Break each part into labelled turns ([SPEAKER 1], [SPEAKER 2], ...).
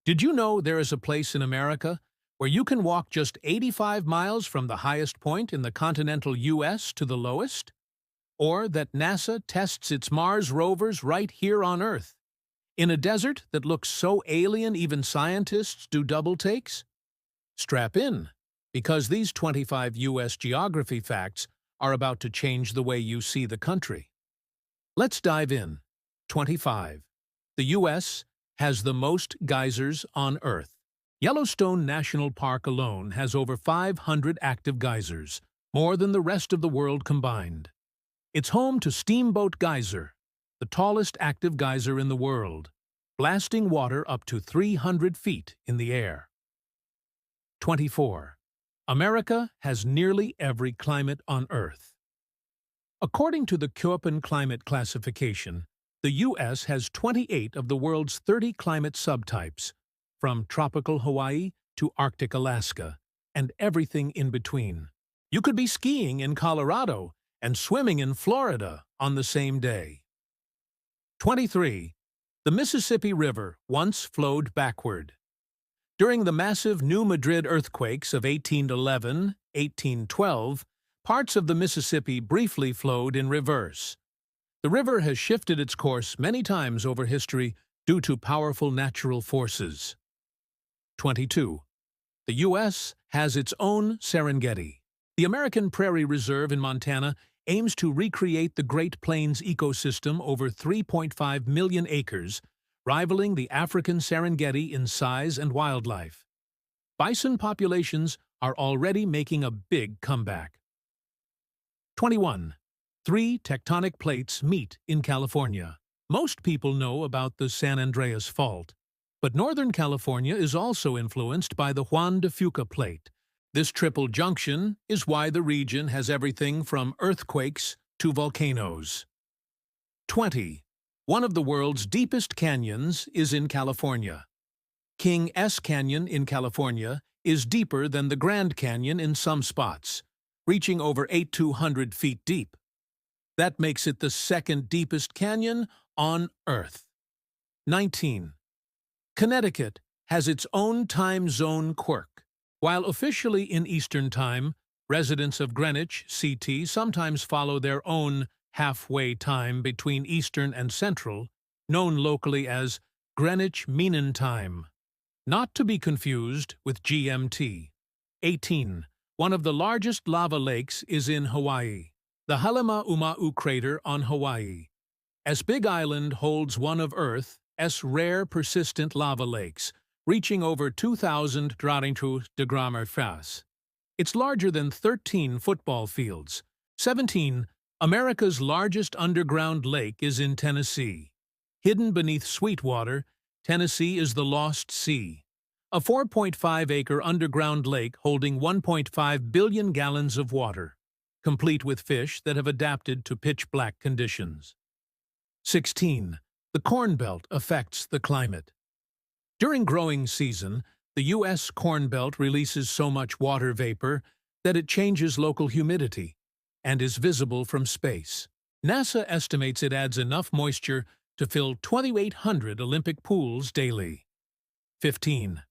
[SPEAKER 1] Did you know there is a place in America where you can walk just 85 miles from the highest point in the continental U.S. to the lowest? Or that NASA tests its Mars rovers right here on Earth, in a desert that looks so alien even scientists do double takes? Strap in, because these 25 U.S. geography facts are about to change the way you see the country. Let's dive in. 25. The U.S. has the most geysers on Earth. Yellowstone National Park alone has over 500 active geysers, more than the rest of the world combined. It's home to Steamboat Geyser, the tallest active geyser in the world, blasting water up to 300 feet in the air. 24. America has nearly every climate on Earth. According to the Köppen climate classification, the U.S. has 28 of the world's 30 climate subtypes, from tropical Hawaii to Arctic Alaska, and everything in between. You could be skiing in Colorado and swimming in Florida on the same day. 23. The Mississippi River once flowed backward. During the massive New Madrid earthquakes of 1811–1812, parts of the Mississippi briefly flowed in reverse. The river has shifted its course many times over history due to powerful natural forces. 22. The U.S. has its own Serengeti. The American Prairie Reserve in Montana aims to recreate the Great Plains ecosystem over 3.5 million acres, rivaling the African Serengeti in size and wildlife. Bison populations are already making a big comeback. 21. 3 tectonic plates meet in California. Most people know about the San Andreas Fault, but Northern California is also influenced by the Juan de Fuca Plate. This triple junction is why the region has everything from earthquakes to volcanoes. 20. One of the world's deepest canyons is in California. King S Canyon in California is deeper than the Grand Canyon in some spots, reaching over 8,200 feet deep. That makes it the second deepest canyon on Earth. 19. Connecticut has its own time zone quirk. While officially in Eastern Time, residents of Greenwich, CT, sometimes follow their own halfway time between Eastern and Central, known locally as Greenwich Mean Time, not to be confused with GMT. 18. One of the largest lava lakes is in Hawaii, the Halemaumau crater on Hawaii. As Big Island holds one of Earth's rare persistent lava lakes, reaching over 2,000 feet. It's larger than 13 football fields. 17. America's largest underground lake is in Tennessee. Hidden beneath Sweetwater, Tennessee is the Lost Sea, a 4.5-acre underground lake holding 1.5 billion gallons of water, complete with fish that have adapted to pitch-black conditions. 16. The Corn Belt affects the climate. During growing season, the U.S. Corn Belt releases so much water vapor that it changes local humidity and is visible from space. NASA estimates it adds enough moisture to fill 2,800 Olympic pools daily. 15.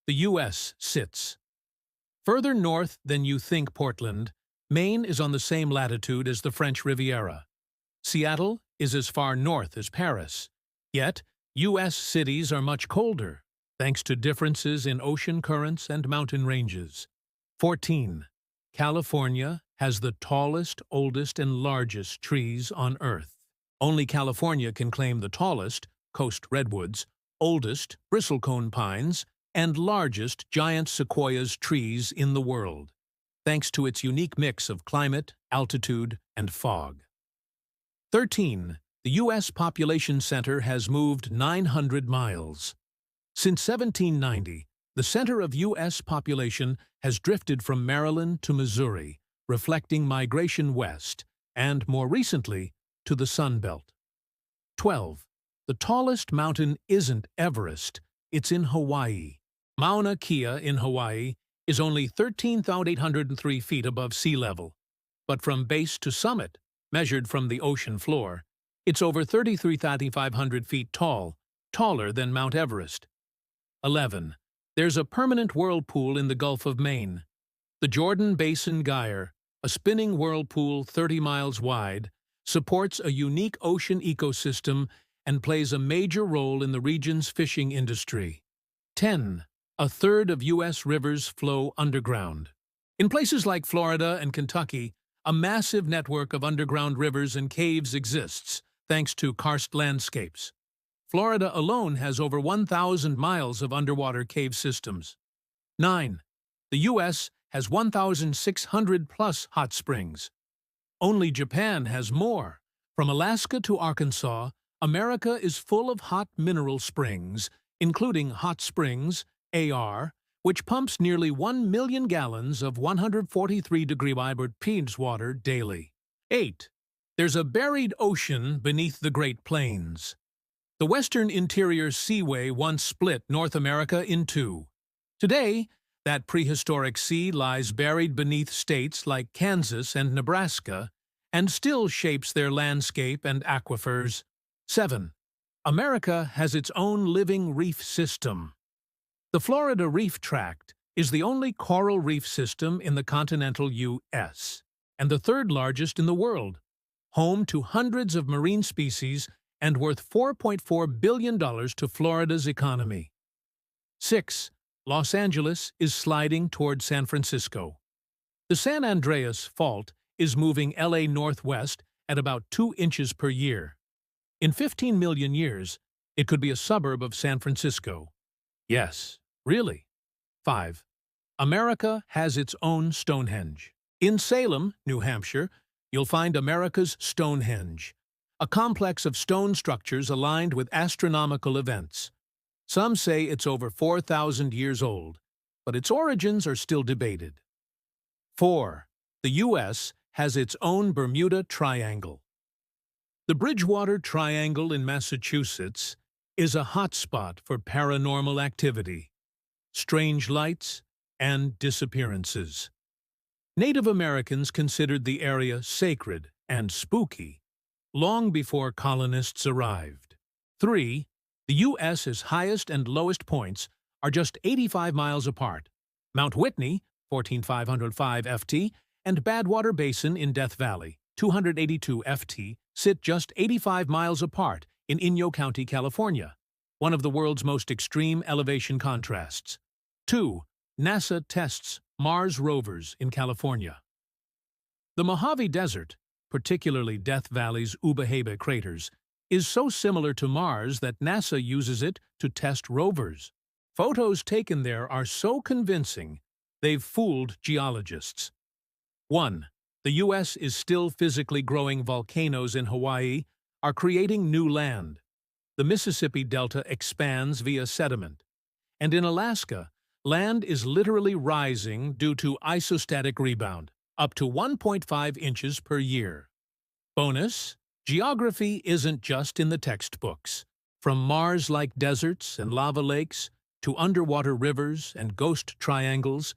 [SPEAKER 1] The U.S. sits further north than you think. Portland, Maine is on the same latitude as the French Riviera. Seattle is as far north as Paris. Yet, U.S. cities are much colder, thanks to differences in ocean currents and mountain ranges. 14. California has the tallest, oldest, and largest trees on Earth. Only California can claim the tallest, coast redwoods, oldest, bristlecone pines, and largest giant sequoias trees in the world, thanks to its unique mix of climate, altitude, and fog. 13. The U.S. population center has moved 900 miles. Since 1790, the center of U.S. population has drifted from Maryland to Missouri, reflecting migration west, and, more recently, to the Sun Belt. 12. The tallest mountain isn't Everest, it's in Hawaii. Mauna Kea in Hawaii is only 13,803 feet above sea level, but from base to summit, measured from the ocean floor, it's over 33,500 feet tall, taller than Mount Everest. 11. There's a permanent whirlpool in the Gulf of Maine. The Jordan Basin Gyre, a spinning whirlpool 30 miles wide, supports a unique ocean ecosystem and plays a major role in the region's fishing industry. 10. A third of U.S. rivers flow underground. In places like Florida and Kentucky, a massive network of underground rivers and caves exists, thanks to karst landscapes. Florida alone has over 1,000 miles of underwater cave systems. 9. The U.S. has 1,600-plus hot springs. Only Japan has more. From Alaska to Arkansas, America is full of hot mineral springs, including Hot Springs, AR, which pumps nearly 1 million gallons of 143-degree P's water daily. 8. There's a buried ocean beneath the Great Plains. The Western Interior Seaway once split North America in two. Today, that prehistoric sea lies buried beneath states like Kansas and Nebraska and still shapes their landscape and aquifers. 7. America has its own living reef system. The Florida Reef Tract is the only coral reef system in the continental U.S. and the third largest in the world, home to hundreds of marine species and worth $4.4 billion to Florida's economy. 6. Los Angeles is sliding toward San Francisco. The San Andreas Fault is moving LA northwest at about 2 inches per year. In 15 million years, it could be a suburb of San Francisco. Yes, really. 5. America has its own Stonehenge. In Salem, New Hampshire, you'll find America's Stonehenge, a complex of stone structures aligned with astronomical events. Some say it's over 4,000 years old, but its origins are still debated. 4. The U.S. has its own Bermuda Triangle. The Bridgewater Triangle in Massachusetts is a hotspot for paranormal activity, strange lights, and disappearances. Native Americans considered the area sacred and spooky long before colonists arrived. 3. The U.S.'s highest and lowest points are just 85 miles apart. Mount Whitney, 14,505 ft, and Badwater Basin in Death Valley, 282 ft, sit just 85 miles apart in Inyo County, California, one of the world's most extreme elevation contrasts. 2. NASA tests Mars rovers in California. The Mojave Desert, particularly Death Valley's Ubehebe craters, is so similar to Mars that NASA uses it to test rovers. Photos taken there are so convincing, they've fooled geologists. 1. The U.S. is still physically growing. Volcanoes in Hawaii are creating new land. The Mississippi Delta expands via sediment. And in Alaska, land is literally rising due to isostatic rebound, up to 1.5 inches per year. Bonus: geography isn't just in the textbooks. From Mars-like deserts and lava lakes to underwater rivers and ghost triangles,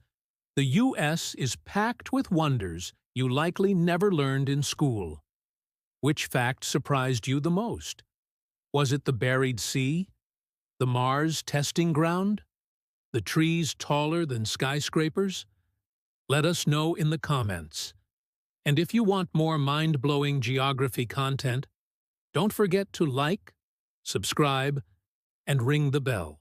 [SPEAKER 1] the U.S. is packed with wonders you likely never learned in school. Which fact surprised you the most? Was it the buried sea? The Mars testing ground? The trees taller than skyscrapers? Let us know in the comments. And if you want more mind-blowing geography content, don't forget to like, subscribe, and ring the bell.